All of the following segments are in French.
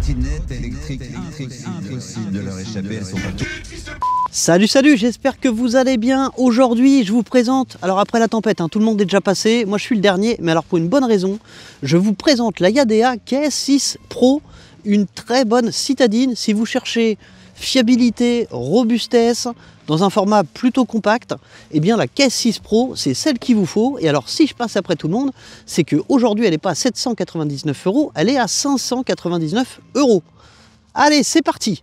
trottinettes électriques, impossible de leur échapper, elles sont partout. Salut, j'espère que vous allez bien. Aujourd'hui, je vous présente, alors après la tempête, tout le monde est déjà passé, moi je suis le dernier, mais alors pour une bonne raison, je vous présente la Yadea KS6 Pro, une très bonne citadine si vous cherchez fiabilité, robustesse, dans un format plutôt compact, eh bien la KS6 Pro, c'est celle qu'il vous faut. Et alors si je passe après tout le monde, c'est qu'aujourd'hui elle n'est pas à 799 €, elle est à 599 €. Allez, c'est parti!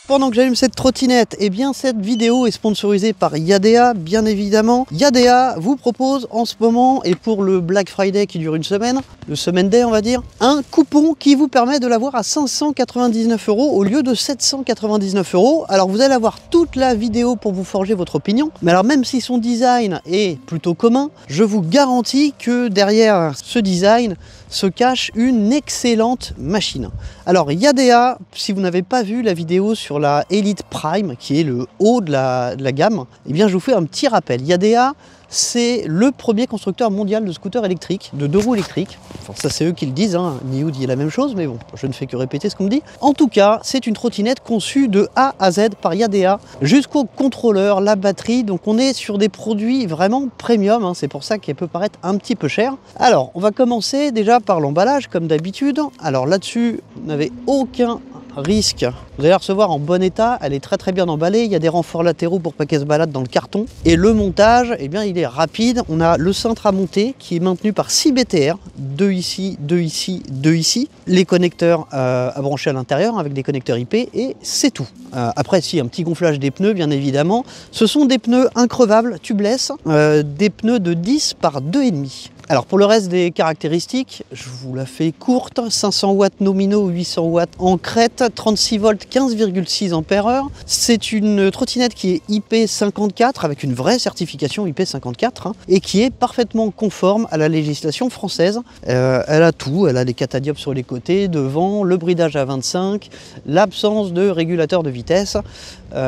Pendant que j'allume cette trottinette, eh bien cette vidéo est sponsorisée par Yadea, bien évidemment. Yadea vous propose en ce moment, et pour le Black Friday qui dure une semaine, le Semaine Day on va dire, un coupon qui vous permet de l'avoir à 599 € au lieu de 799 €. Alors vous allez avoir toute la vidéo pour vous forger votre opinion, mais alors même si son design est plutôt commun, je vous garantis que derrière ce design se cache une excellente machine. Alors Yadea, si vous n'avez pas vu la vidéo sur la Elite Prime, qui est le haut de la gamme, eh bien je vous fais un petit rappel. Yadea, c'est le premier constructeur mondial de scooters électriques, de 2 roues électriques. Enfin, ça c'est eux qui le disent, Niou dit la même chose, mais bon, je ne fais que répéter ce qu'on me dit. En tout cas, c'est une trottinette conçue de A à Z par Yadea, jusqu'au contrôleur, la batterie, donc on est sur des produits vraiment premium, c'est pour ça qu'elle peut paraître un petit peu chère. Alors, on va commencer déjà par l'emballage, comme d'habitude. Alors là-dessus, vous n'avez aucun risque. Vous allez la recevoir en bon état, elle est très bien emballée, il y a des renforts latéraux pour pas qu'elle se balade dans le carton. Et le montage, eh bien il est rapide. On a le cintre à monter qui est maintenu par 6 BTR, 2 ici, 2 ici, 2 ici. Les connecteurs à brancher à l'intérieur avec des connecteurs IP et c'est tout. Après, si, un petit gonflage des pneus bien évidemment. Ce sont des pneus increvables, tubeless, des pneus de 10 par 2,5. Alors pour le reste des caractéristiques, je vous la fais courte, 500 watts nominaux, 800 watts en crête, 36 volts, 15,6 ampères-heure. C'est une trottinette qui est IP54 avec une vraie certification IP54 et qui est parfaitement conforme à la législation française. Elle a tout, elle a des catadiopes sur les côtés, devant, le bridage à 25, l'absence de régulateur de vitesse.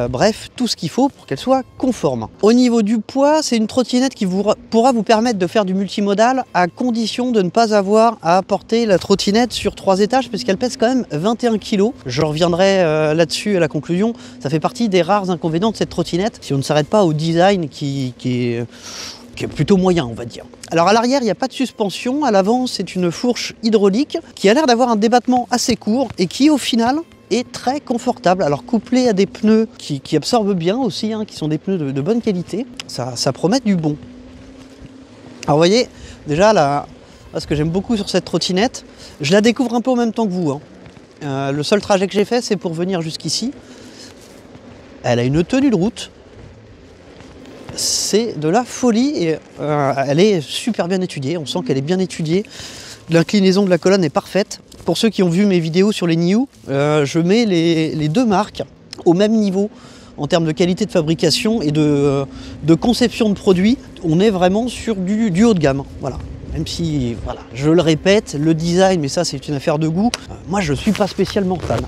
Bref, tout ce qu'il faut pour qu'elle soit conforme. Au niveau du poids, c'est une trottinette qui pourra vous permettre de faire du multimodal à condition de ne pas avoir à porter la trottinette sur 3 étages puisqu'elle pèse quand même 21 kg. Je reviendrai là-dessus à la conclusion. Ça fait partie des rares inconvénients de cette trottinette si on ne s'arrête pas au design qui est plutôt moyen, on va dire. Alors à l'arrière, il n'y a pas de suspension. À l'avant, c'est une fourche hydraulique qui a l'air d'avoir un débattement assez court et qui, au final, est très confortable. Alors couplé à des pneus qui absorbent bien aussi, qui sont des pneus de bonne qualité, ça promet du bon. Alors vous voyez, déjà là, ce que j'aime beaucoup sur cette trottinette, je la découvre un peu en même temps que vous. Le seul trajet que j'ai fait, c'est pour venir jusqu'ici. Elle a une tenue de route. C'est de la folie et elle est super bien étudiée. On sent qu'elle est bien étudiée. L'inclinaison de la colonne est parfaite. Pour ceux qui ont vu mes vidéos sur les Niou, je mets les deux marques au même niveau en termes de qualité de fabrication et de conception de produits. On est vraiment sur du haut de gamme. Voilà. Même si, voilà, je le répète, le design, mais ça c'est une affaire de goût, moi je ne suis pas spécialement fan.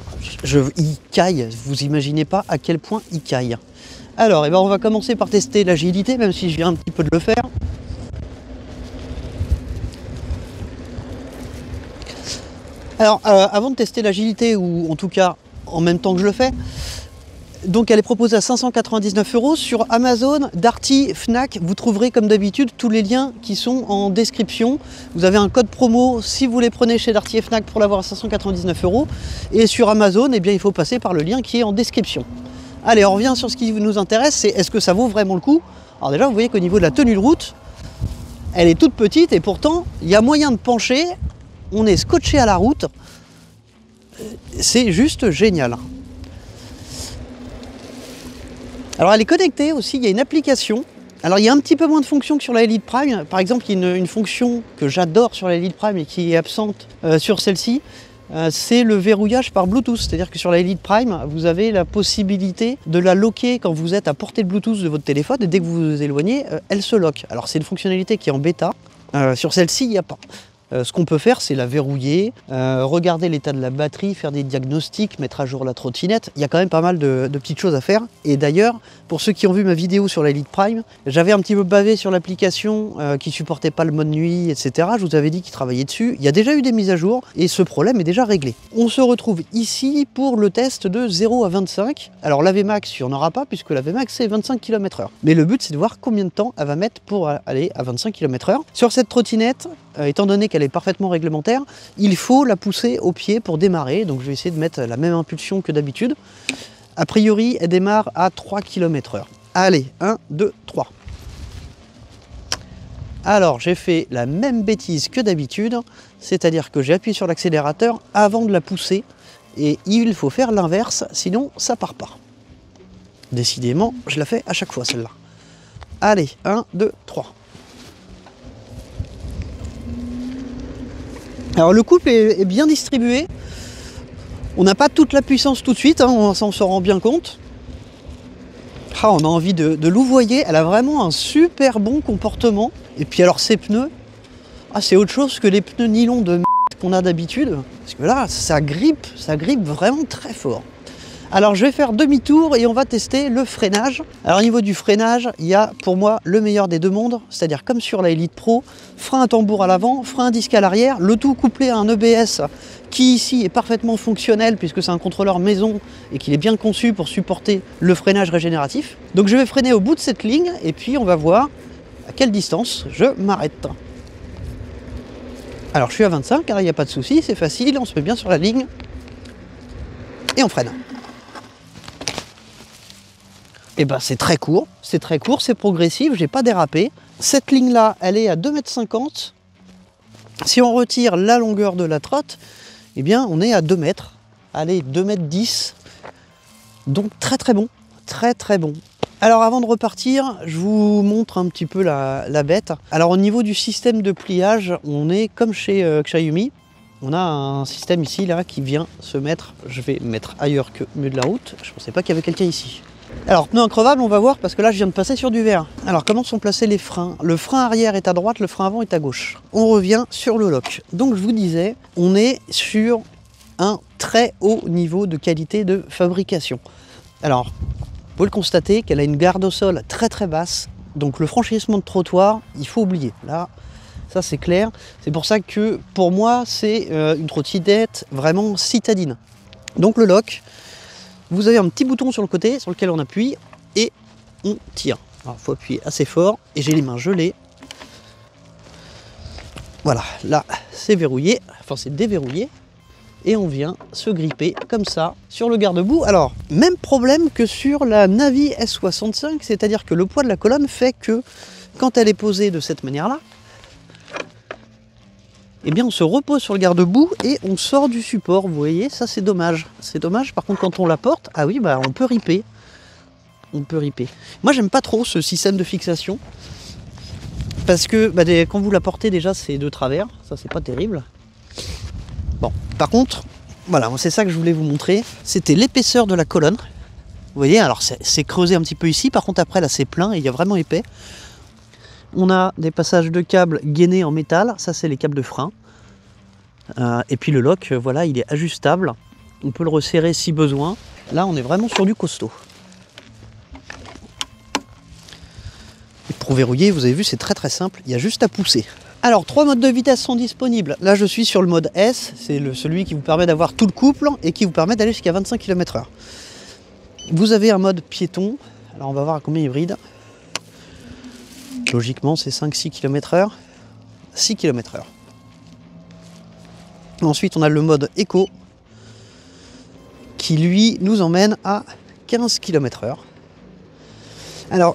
Il caille, vous imaginez pas à quel point il caille. Alors, on va commencer par tester l'agilité, même si je viens un petit peu de le faire. Alors, avant de tester l'agilité, ou en tout cas en même temps que je le fais, donc elle est proposée à 599 € sur Amazon, Darty, Fnac. Vous trouverez comme d'habitude tous les liens qui sont en description. Vous avez un code promo si vous les prenez chez Darty et Fnac pour l'avoir à 599 €. Et sur Amazon, eh bien, il faut passer par le lien qui est en description. Allez, on revient sur ce qui nous intéresse, c'est est-ce que ça vaut vraiment le coup? Alors déjà, vous voyez qu'au niveau de la tenue de route, elle est toute petite et pourtant, il y a moyen de pencher. On est scotché à la route. C'est juste génial. Alors elle est connectée aussi, il y a une application. Alors il y a un petit peu moins de fonctions que sur la Elite Prime. Par exemple, il y a une fonction que j'adore sur la Elite Prime et qui est absente sur celle-ci. C'est le verrouillage par Bluetooth. C'est-à-dire que sur la Elite Prime, vous avez la possibilité de la locker quand vous êtes à portée de Bluetooth de votre téléphone. Et dès que vous vous éloignez, elle se lock. Alors c'est une fonctionnalité qui est en bêta. Sur celle-ci, il n'y a pas. Ce qu'on peut faire, c'est la verrouiller, regarder l'état de la batterie, faire des diagnostics, mettre à jour la trottinette. Il y a quand même pas mal de petites choses à faire. Et d'ailleurs, pour ceux qui ont vu ma vidéo sur la Elite Prime, j'avais un petit peu bavé sur l'application qui supportait pas le mode nuit, etc. Je vous avais dit qu'il travaillait dessus. Il y a déjà eu des mises à jour et ce problème est déjà réglé. On se retrouve ici pour le test de 0 à 25. Alors la VMAX, il n'y en aura pas puisque la VMAX c'est 25 km/h. Mais le but c'est de voir combien de temps elle va mettre pour aller à 25 km/h. Sur cette trottinette, étant donné qu'elle est parfaitement réglementaire, il faut la pousser au pied pour démarrer. Donc je vais essayer de mettre la même impulsion que d'habitude. A priori, elle démarre à 3 km/h. Allez, 1, 2, 3. Alors j'ai fait la même bêtise que d'habitude, c'est-à-dire que j'ai appuyé sur l'accélérateur avant de la pousser. Et il faut faire l'inverse, sinon ça part pas. Décidément, je la fais à chaque fois celle-là. Allez, 1, 2, 3. Alors le couple est bien distribué. On n'a pas toute la puissance tout de suite, hein, on s'en rend bien compte. Ah, on a envie de louvoyer. Elle a vraiment un super bon comportement. Et puis alors ces pneus, c'est autre chose que les pneus nylon de qu'on a d'habitude. Parce que là, ça grippe vraiment très fort. Alors je vais faire demi-tour et on va tester le freinage. Alors au niveau du freinage, il y a pour moi le meilleur des deux mondes, c'est-à-dire comme sur la Elite Pro, frein à tambour à l'avant, frein à disque à l'arrière, le tout couplé à un EBS qui ici est parfaitement fonctionnel puisque c'est un contrôleur maison et qu'il est bien conçu pour supporter le freinage régénératif. Donc je vais freiner au bout de cette ligne et puis on va voir à quelle distance je m'arrête. Alors je suis à 25, il n'y a pas de souci, c'est facile, on se met bien sur la ligne et on freine. Et ben c'est très court, c'est progressif, j'ai pas dérapé. Cette ligne là, elle est à 2,50 m. Si on retire la longueur de la trotte, eh bien on est à 2 mètres. Allez, 2,10 m. Donc très bon, très bon. Alors avant de repartir, je vous montre un petit peu la bête. Alors au niveau du système de pliage, on est comme chez Xiaomi. On a un système ici là qui vient se mettre, je vais mettre ailleurs que au milieu de la route. Je pensais pas qu'il y avait quelqu'un ici. Alors pneu increvable, on va voir parce que là je viens de passer sur du vert. Alors comment sont placés les freins? Le frein arrière est à droite, le frein avant est à gauche. On revient sur le lock. Donc je vous disais, on est sur un très haut niveau de qualité de fabrication. Alors, vous pouvez le constater qu'elle a une garde au sol très basse. Donc le franchissement de trottoir, il faut oublier. Là, ça c'est clair. C'est pour ça que pour moi, c'est une trottinette vraiment citadine. Donc le lock, vous avez un petit bouton sur le côté sur lequel on appuie et on tire. Alors il faut appuyer assez fort et j'ai les mains gelées. Voilà, là c'est verrouillé, enfin c'est déverrouillé. Et on vient se gripper comme ça sur le garde-boue. Alors, même problème que sur la Navi S65, c'est-à-dire que le poids de la colonne fait que quand elle est posée de cette manière-là, eh bien on se repose sur le garde-boue et on sort du support. Vous voyez, ça c'est dommage. C'est dommage, par contre quand on la porte, ah oui, bah on peut ripper. On peut ripper. Moi j'aime pas trop ce système de fixation. Parce que quand vous la portez déjà c'est de travers, ça c'est pas terrible. Bon, par contre, voilà, c'est ça que je voulais vous montrer. C'était l'épaisseur de la colonne. Vous voyez, alors c'est creusé un petit peu ici. Par contre, après, là, c'est plein et il y a vraiment épais. On a des passages de câbles gainés en métal. Ça, c'est les câbles de frein. Et puis le lock, voilà, il est ajustable. On peut le resserrer si besoin. Là, on est vraiment sur du costaud. Et pour verrouiller, vous avez vu, c'est très simple. Il y a juste à pousser. Alors, 3 modes de vitesse sont disponibles. Là, je suis sur le mode S, c'est celui qui vous permet d'avoir tout le couple et qui vous permet d'aller jusqu'à 25 km/h. Vous avez un mode piéton. Alors, on va voir à combien il bride. Logiquement, c'est 5-6 km/h. 6 km/h. Ensuite, on a le mode éco qui, lui, nous emmène à 15 km/h. Alors,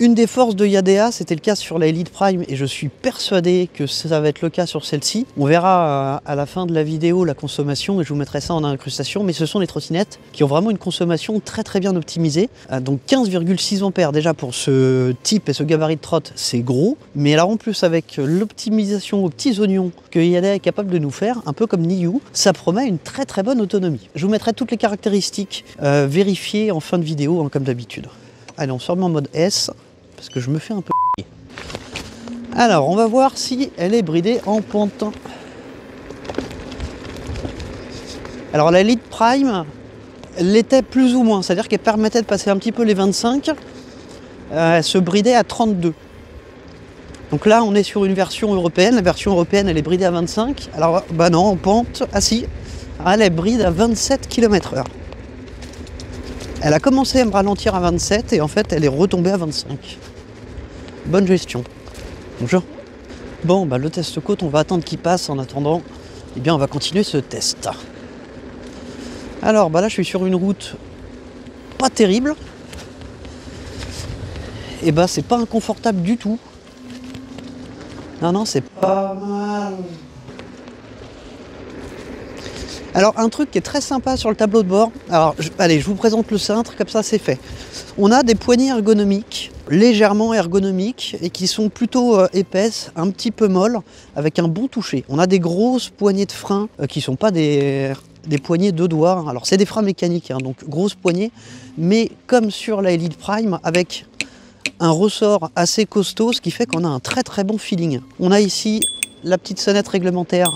une des forces de Yadea, c'était le cas sur la Elite Prime et je suis persuadé que ça va être le cas sur celle-ci. On verra à la fin de la vidéo la consommation et je vous mettrai ça en incrustation, mais ce sont les trottinettes qui ont vraiment une consommation très bien optimisée. Donc 15,6 ampères déjà pour ce type et ce gabarit de trotte, c'est gros. Mais alors en plus avec l'optimisation aux petits oignons que Yadea est capable de nous faire, un peu comme Niu, ça promet une très bonne autonomie. Je vous mettrai toutes les caractéristiques vérifiées en fin de vidéo, hein, comme d'habitude. Allez, on se remet en mode S, parce que je me fais un peu chier. Alors, on va voir si elle est bridée en pente. Alors, la Elite Prime l'était plus ou moins, c'est-à-dire qu'elle permettait de passer un petit peu les 25. Elle se bridait à 32. Donc là, on est sur une version européenne. La version européenne, elle est bridée à 25. Alors, bah non, en pente, ah si, elle est bride à 27 km/h. Elle a commencé à me ralentir à 27 et en fait, elle est retombée à 25. Bonne gestion. Bonjour. Bon, bah le test côte, on va attendre qu'il passe. En attendant, eh bien, on va continuer ce test. Alors, bah là, je suis sur une route pas terrible. Et bah, c'est pas inconfortable du tout. Non, c'est pas mal. Alors, un truc qui est très sympa sur le tableau de bord. Alors, allez, je vous présente le cintre, comme ça, c'est fait. On a des poignées ergonomiques, légèrement ergonomiques, et qui sont plutôt épaisses, un petit peu molles, avec un bon toucher. On a des grosses poignées de frein, qui ne sont pas des poignées de doigts. Alors, c'est des freins mécaniques, hein, donc grosses poignées, mais comme sur la Elite Prime, avec un ressort assez costaud, ce qui fait qu'on a un très très bon feeling. On a ici la petite sonnette réglementaire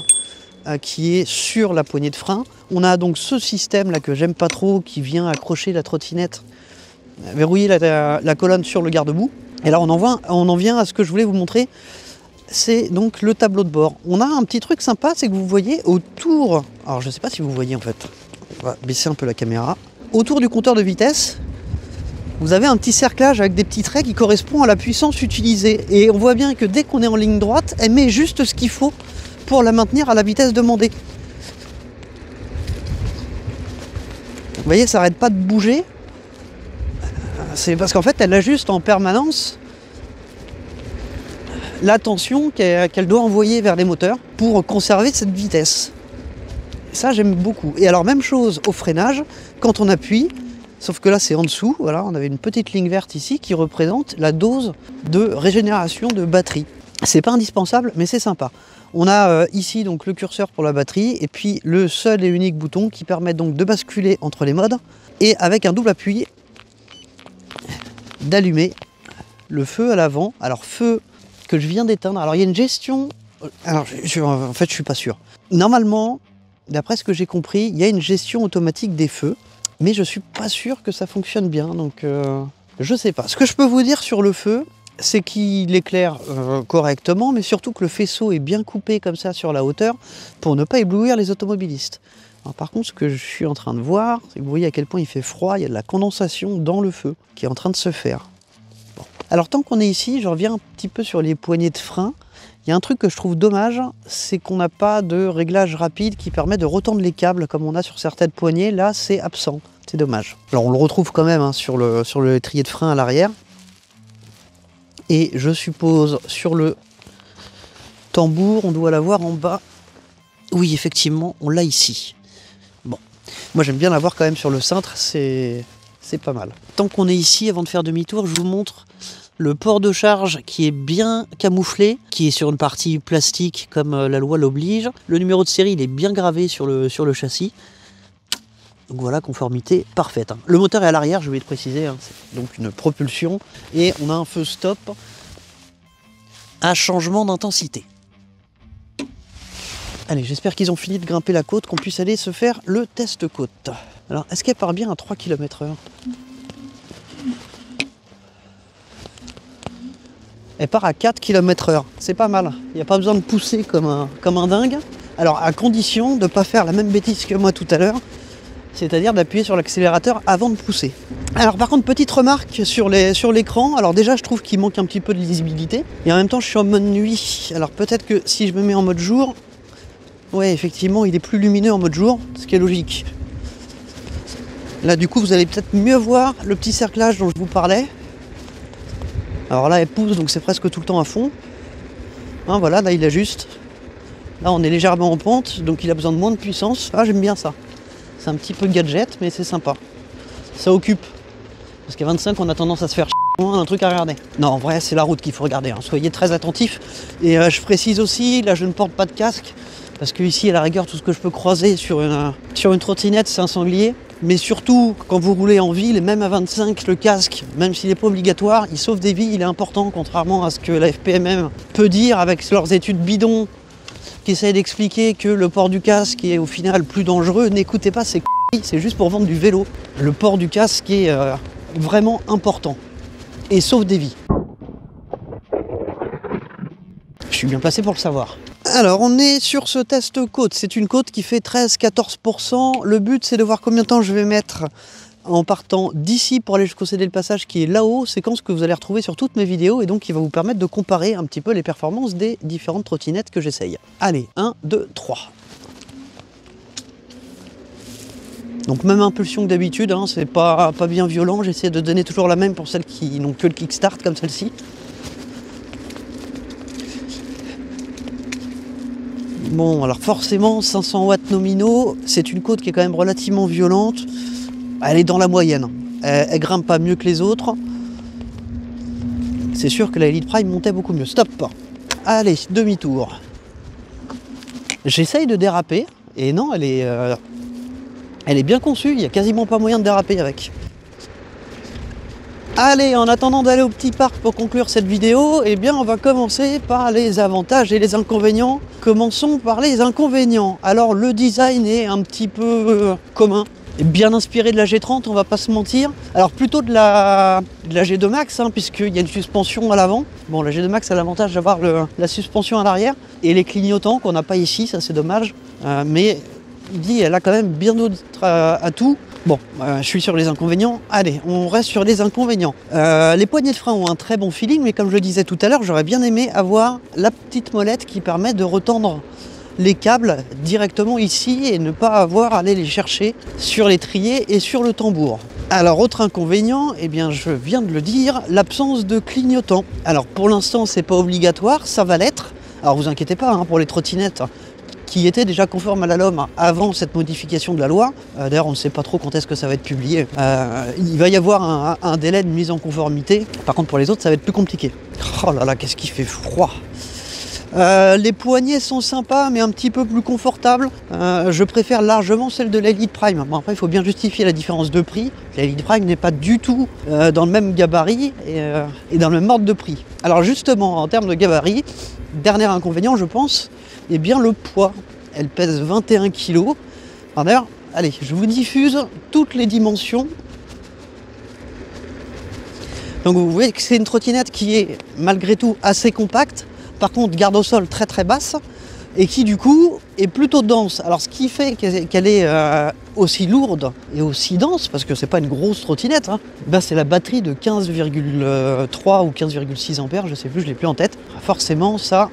qui est sur la poignée de frein. On a donc ce système là que j'aime pas trop, qui vient accrocher la trottinette, verrouiller la colonne sur le garde-boue. Et là on en vient à ce que je voulais vous montrer, c'est donc le tableau de bord. On a un petit truc sympa, c'est que vous voyez autour, alors je sais pas si vous voyez en fait, on va baisser un peu la caméra, autour du compteur de vitesse, vous avez un petit cerclage avec des petits traits qui correspond à la puissance utilisée. Et on voit bien que dès qu'on est en ligne droite, elle met juste ce qu'il faut pour la maintenir à la vitesse demandée. Vous voyez, ça n'arrête pas de bouger. C'est parce qu'en fait, elle ajuste en permanence la tension qu'elle doit envoyer vers les moteurs pour conserver cette vitesse. Ça, j'aime beaucoup. Et alors, même chose au freinage, quand on appuie, sauf que là c'est en dessous, voilà, on avait une petite ligne verte ici qui représente la dose de régénération de batterie. C'est pas indispensable, mais c'est sympa. On a ici donc le curseur pour la batterie et puis le seul et unique bouton qui permet donc de basculer entre les modes et avec un double appui d'allumer le feu à l'avant. Alors feu que je viens d'éteindre. Alors il y a une gestion. Alors en fait je suis pas sûr. Normalement, d'après ce que j'ai compris, il y a une gestion automatique des feux. Mais je suis pas sûr que ça fonctionne bien, donc je sais pas. Ce que je peux vous dire sur le feu, c'est qu'il éclaire correctement, mais surtout que le faisceau est bien coupé comme ça sur la hauteur pour ne pas éblouir les automobilistes. Alors, par contre, ce que je suis en train de voir, c'est que vous voyez à quel point il fait froid, il y a de la condensation dans le feu qui est en train de se faire. Bon. Alors tant qu'on est ici, je reviens un petit peu sur les poignées de frein. Il y a un truc que je trouve dommage, c'est qu'on n'a pas de réglage rapide qui permet de retendre les câbles comme on a sur certaines poignées. Là, c'est absent. C'est dommage. Alors, on le retrouve quand même hein, sur le étrier de frein à l'arrière. Et je suppose sur le tambour, on doit l'avoir en bas. Oui, effectivement, on l'a ici. Bon, moi j'aime bien l'avoir quand même sur le cintre, c'est pas mal. Tant qu'on est ici, avant de faire demi-tour, je vous montre le port de charge qui est bien camouflé, qui est sur une partie plastique comme la loi l'oblige. Le numéro de série il est bien gravé sur le châssis. Donc voilà, conformité parfaite. Le moteur est à l'arrière, je vais te préciser, hein, c'est donc une propulsion. Et on a un feu stop à changement d'intensité. Allez, j'espère qu'ils ont fini de grimper la côte, qu'on puisse aller se faire le test côte. Alors, est-ce qu'elle part bien à 3 km/h ? Elle part à 4 km/h, c'est pas mal. Il n'y a pas besoin de pousser comme un dingue. Alors, à condition de ne pas faire la même bêtise que moi tout à l'heure, c'est-à-dire d'appuyer sur l'accélérateur avant de pousser. Alors par contre, petite remarque sur l'écran, alors déjà je trouve qu'il manque un petit peu de lisibilité, et en même temps je suis en mode nuit, alors peut-être que si je me mets en mode jour, ouais effectivement il est plus lumineux en mode jour, ce qui est logique. Là du coup vous allez peut-être mieux voir le petit cerclage dont je vous parlais. Alors là elle pousse donc c'est presque tout le temps à fond. Hein, voilà, là il ajuste. Là on est légèrement en pente, donc il a besoin de moins de puissance. Ah j'aime bien ça. C'est un petit peu gadget, mais c'est sympa. Ça occupe. Parce qu'à 25, on a tendance à se faire un truc à regarder. Non, en vrai, c'est la route qu'il faut regarder. Hein. Soyez très attentifs. Et je précise aussi, là, je ne porte pas de casque. Parce que ici, à la rigueur, tout ce que je peux croiser sur une trottinette, c'est un sanglier. Mais surtout, quand vous roulez en ville, et même à 25, le casque, même s'il n'est pas obligatoire, il sauve des vies, il est important, contrairement à ce que la FPMM peut dire avec leurs études bidons, qui essayent d'expliquer que le port du casque est au final plus dangereux. N'écoutez pas ces c***, c'est juste pour vendre du vélo. Le port du casque est vraiment important et sauve des vies. Je suis bien placé pour le savoir. Alors, on est sur ce test côte. C'est une côte qui fait 13-14%. Le but, c'est de voir combien de temps je vais mettre en partant d'ici pour aller jusqu'au CD le passage qui est là-haut, séquence que vous allez retrouver sur toutes mes vidéos et donc qui va vous permettre de comparer un petit peu les performances des différentes trottinettes que j'essaye. Allez, 1, 2, 3. Donc même impulsion que d'habitude, hein, c'est pas bien violent. J'essaie de donner toujours la même pour celles qui n'ont que le kickstart comme celle-ci. Bon, alors forcément, 500 watts nominaux, c'est une côte qui est quand même relativement violente. Elle est dans la moyenne. Elle grimpe pas mieux que les autres. C'est sûr que la Elite Prime montait beaucoup mieux. Stop. Allez, demi-tour. J'essaye de déraper. Et non, elle est bien conçue. Il n'y a quasiment pas moyen de déraper avec. Allez, en attendant d'aller au petit parc pour conclure cette vidéo, eh bien on va commencer par les avantages et les inconvénients. Commençons par les inconvénients. Alors le design est un petit peu commun, bien inspiré de la G30, on va pas se mentir. Alors plutôt de la G2 Max, hein, puisqu'il y a une suspension à l'avant. Bon, la G2 Max a l'avantage d'avoir la suspension à l'arrière et les clignotants qu'on n'a pas ici, ça c'est dommage. Mais dit, elle a quand même bien d'autres atouts. Bon, je suis sur les inconvénients. Allez, on reste sur les inconvénients. Les poignées de frein ont un très bon feeling, mais comme je le disais tout à l'heure, j'aurais bien aimé avoir la petite molette qui permet de retendre les câbles directement ici et ne pas avoir à aller les chercher sur l'étrier et sur le tambour. Alors, autre inconvénient, eh bien, je viens de le dire, l'absence de clignotant. Alors, pour l'instant, c'est pas obligatoire, ça va l'être. Alors, vous inquiétez pas, hein, pour les trottinettes qui était déjà conforme à la LOM avant cette modification de la loi. D'ailleurs, on ne sait pas trop quand est-ce que ça va être publié. Il va y avoir un délai de mise en conformité. Par contre, pour les autres, ça va être plus compliqué. Oh là là, qu'est-ce qu'il fait froid. Les poignées sont sympas, mais un petit peu plus confortables. Je préfère largement celle de l'Elite Prime. Bon, après, il faut bien justifier la différence de prix. L'Elite Prime n'est pas du tout dans le même gabarit et dans le même ordre de prix. Alors justement, en termes de gabarit, dernier inconvénient, je pense, eh bien le poids. Elle pèse 21 kg. Alors d'ailleurs, allez, je vous diffuse toutes les dimensions. Donc vous voyez que c'est une trottinette qui est malgré tout assez compacte. Par contre, garde au sol très très basse et qui du coup est plutôt dense. Alors ce qui fait qu'elle est aussi lourde et aussi dense, parce que c'est pas une grosse trottinette, hein, ben, c'est la batterie de 15,3 ou 15,6 ampères, je sais plus, je l'ai plus en tête. Forcément, ça,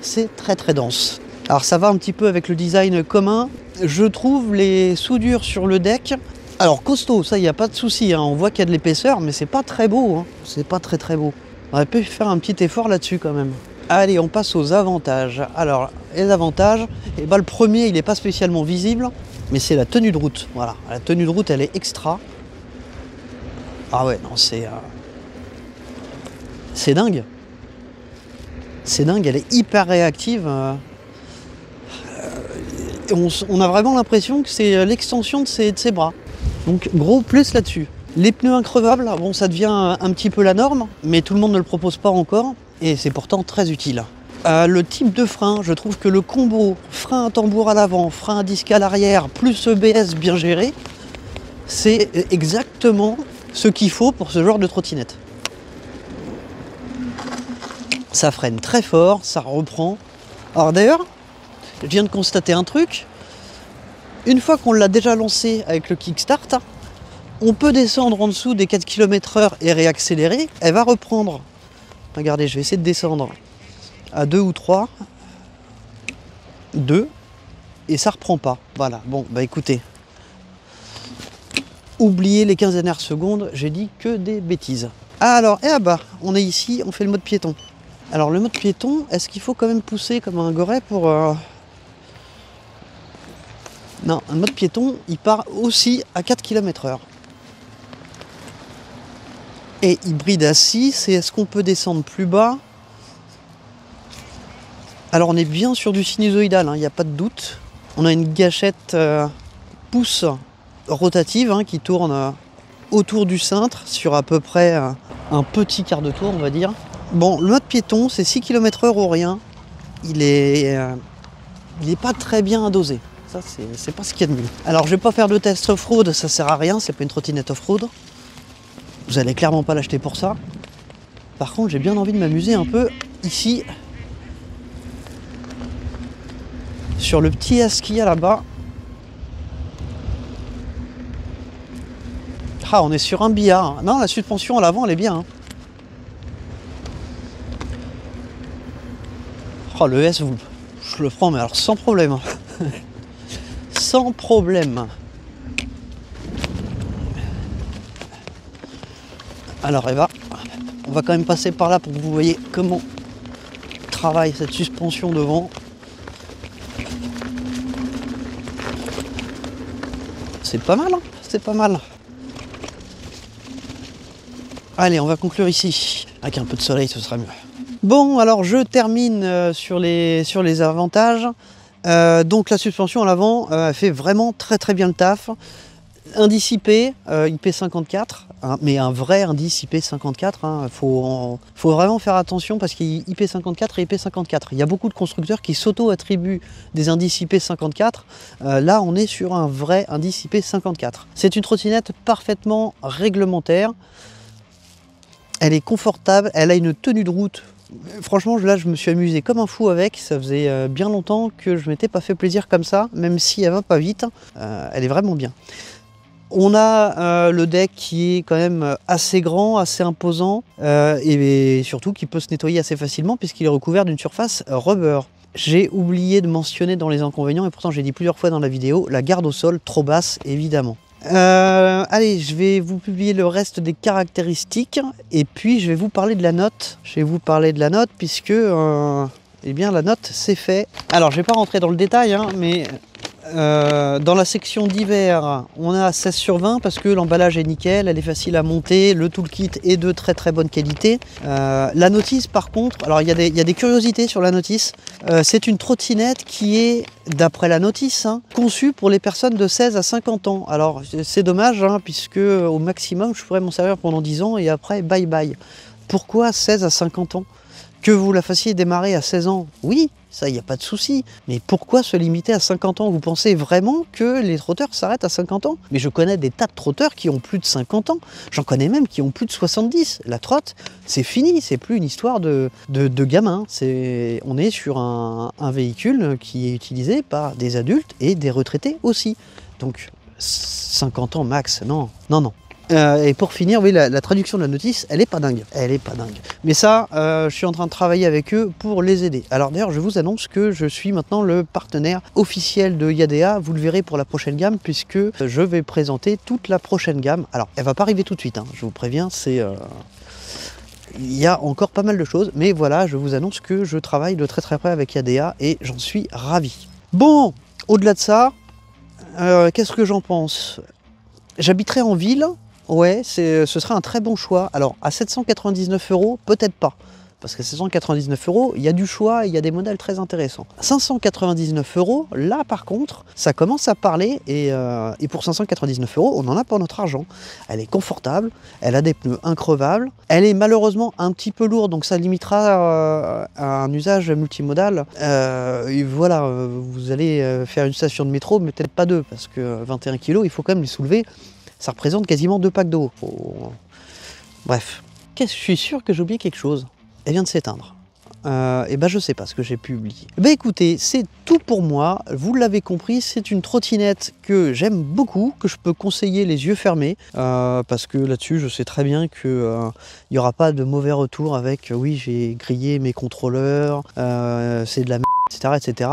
c'est très très dense. Alors ça va un petit peu avec le design commun. Je trouve les soudures sur le deck, alors costaud, ça il n'y a pas de souci, hein. On voit qu'il y a de l'épaisseur, mais c'est pas très beau, hein. C'est pas très très beau. On aurait pu faire un petit effort là-dessus quand même. Allez, on passe aux avantages. Alors, les avantages, eh ben, le premier, il n'est pas spécialement visible, mais c'est la tenue de route. Voilà, la tenue de route, elle est extra. Ah ouais, non, c'est dingue. C'est dingue, elle est hyper réactive. On a vraiment l'impression que c'est l'extension de ses bras. Donc, gros plus là-dessus. Les pneus increvables, bon, ça devient un petit peu la norme, mais tout le monde ne le propose pas encore. Et c'est pourtant très utile. Le type de frein, je trouve que le combo frein à tambour à l'avant, frein à disque à l'arrière, plus EBS bien géré, c'est exactement ce qu'il faut pour ce genre de trottinette. Ça freine très fort, ça reprend. Alors d'ailleurs, je viens de constater un truc. Une fois qu'on l'a déjà lancé avec le kickstart, on peut descendre en dessous des 4 km/h et réaccélérer. Elle va reprendre. Regardez, je vais essayer de descendre à 2 ou 3. 2. Et ça reprend pas. Voilà. Bon, bah écoutez. Oubliez les 15 dernières secondes, j'ai dit que des bêtises. Alors, et bah, on est ici, on fait le mode piéton. Alors, le mode piéton, est-ce qu'il faut quand même pousser comme un goret pour... Non, un mode piéton, il part aussi à 4 km/h. Et hybride à 6, et est-ce qu'on peut descendre plus bas? Alors on est bien sur du sinusoïdal, il n'y a pas de doute. On a une gâchette pouce rotative hein, qui tourne autour du cintre sur à peu près un petit quart de tour, on va dire. Bon, le mode piéton, c'est 6 km/h ou rien. Il est pas très bien dosé. Ça, c'est pas ce qu'il y a de mieux. Alors, je vais pas faire de test off-road, ça sert à rien, c'est pas une trottinette off-road. Vous allez clairement pas l'acheter pour ça. Par contre, j'ai bien envie de m'amuser un peu ici. Sur le petit as qu'il y a là-bas. Ah, on est sur un billard. Non, la suspension à l'avant, elle est bien. Hein. Oh, le S, je le prends, mais alors sans problème. Sans problème. Alors Eva, on va quand même passer par là pour que vous voyez comment travaille cette suspension devant. C'est pas mal, hein, c'est pas mal. Allez, on va conclure ici. Avec un peu de soleil, ce sera mieux. Bon, alors je termine sur les avantages. Donc la suspension à l'avant fait vraiment très bien le taf. Indice IP, IP54, hein, mais un vrai indice IP54. Hein, faut vraiment faire attention parce qu'il y a IP54 et IP54. Il y a beaucoup de constructeurs qui s'auto-attribuent des indices IP54. Là, on est sur un vrai indice IP54. C'est une trottinette parfaitement réglementaire. Elle est confortable, elle a une tenue de route. Franchement, là, je me suis amusé comme un fou avec. Ça faisait bien longtemps que je m'étais pas fait plaisir comme ça, même si elle va pas vite. Elle est vraiment bien. On a le deck qui est quand même assez grand, assez imposant et surtout qui peut se nettoyer assez facilement puisqu'il est recouvert d'une surface rubber. J'ai oublié de mentionner dans les inconvénients, et pourtant j'ai dit plusieurs fois dans la vidéo, la garde au sol trop basse évidemment. Allez, je vais vous publier le reste des caractéristiques et puis je vais vous parler de la note. Je vais vous parler de la note puisque eh bien la note c'est fait. Alors je vais pas rentrer dans le détail hein, mais dans la section d'hiver on a 16 sur 20 parce que l'emballage est nickel, elle est facile à monter, le toolkit est de très bonne qualité. La notice par contre, alors il y a des curiosités sur la notice. C'est une trottinette qui est, d'après la notice, hein, conçue pour les personnes de 16 à 50 ans. Alors c'est dommage hein, puisque au maximum je pourrais m'en servir pendant 10 ans et après bye bye. Pourquoi 16 à 50 ans? Que vous la fassiez démarrer à 16 ans, oui, ça, il n'y a pas de souci. Mais pourquoi se limiter à 50 ans? Vous pensez vraiment que les trotteurs s'arrêtent à 50 ans? Mais je connais des tas de trotteurs qui ont plus de 50 ans. J'en connais même qui ont plus de 70. La trotte, c'est fini. C'est plus une histoire de gamin. On est sur un véhicule qui est utilisé par des adultes et des retraités aussi. Donc, 50 ans max, non. Et pour finir, oui, la traduction de la notice, elle est pas dingue. Elle est pas dingue. Mais ça, je suis en train de travailler avec eux pour les aider. Alors d'ailleurs, je vous annonce que je suis maintenant le partenaire officiel de Yadea. Vous le verrez pour la prochaine gamme, puisque je vais présenter toute la prochaine gamme. Alors, elle va pas arriver tout de suite, hein, je vous préviens, c'est... Il y a encore pas mal de choses, mais voilà, je vous annonce que je travaille de très près avec Yadea et j'en suis ravi. Bon, au-delà de ça, qu'est-ce que j'en pense? J'habiterai en ville. Ouais, ce serait un très bon choix. Alors, à 799 €, peut-être pas. Parce qu'à 799 €, il y a du choix et il y a des modèles très intéressants. 599 €, là par contre, ça commence à parler et pour 599 €, on en a pour notre argent. Elle est confortable, elle a des pneus increvables, elle est malheureusement un petit peu lourde, donc ça limitera à un usage multimodal. Et voilà, vous allez faire une station de métro, mais peut-être pas deux, parce que 21 kg, il faut quand même les soulever. Ça représente quasiment 2 packs d'eau. Bref. Je suis sûr que j'ai oublié quelque chose. Elle vient de s'éteindre. Et ben je sais pas ce que j'ai pu oublier. Ben écoutez, c'est tout pour moi. Vous l'avez compris, c'est une trottinette que j'aime beaucoup, que je peux conseiller les yeux fermés. Parce que là-dessus, je sais très bien qu'il n'y aura pas de mauvais retour avec oui, j'ai grillé mes contrôleurs, c'est de la merde. Etc.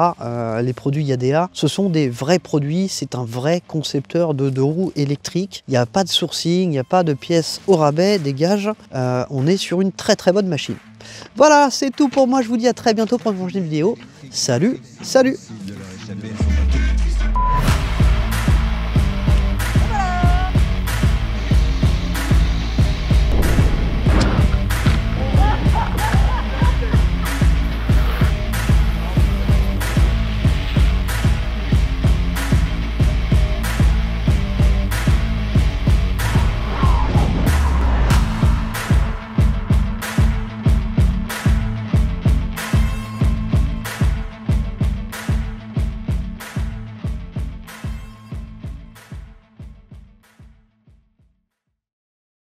Les produits Yadea, ce sont des vrais produits, c'est un vrai concepteur de roues électriques. Il n'y a pas de sourcing, il n'y a pas de pièces au rabais, des gages. On est sur une très bonne machine. Voilà, c'est tout pour moi. Je vous dis à très bientôt pour une prochaine vidéo. Salut.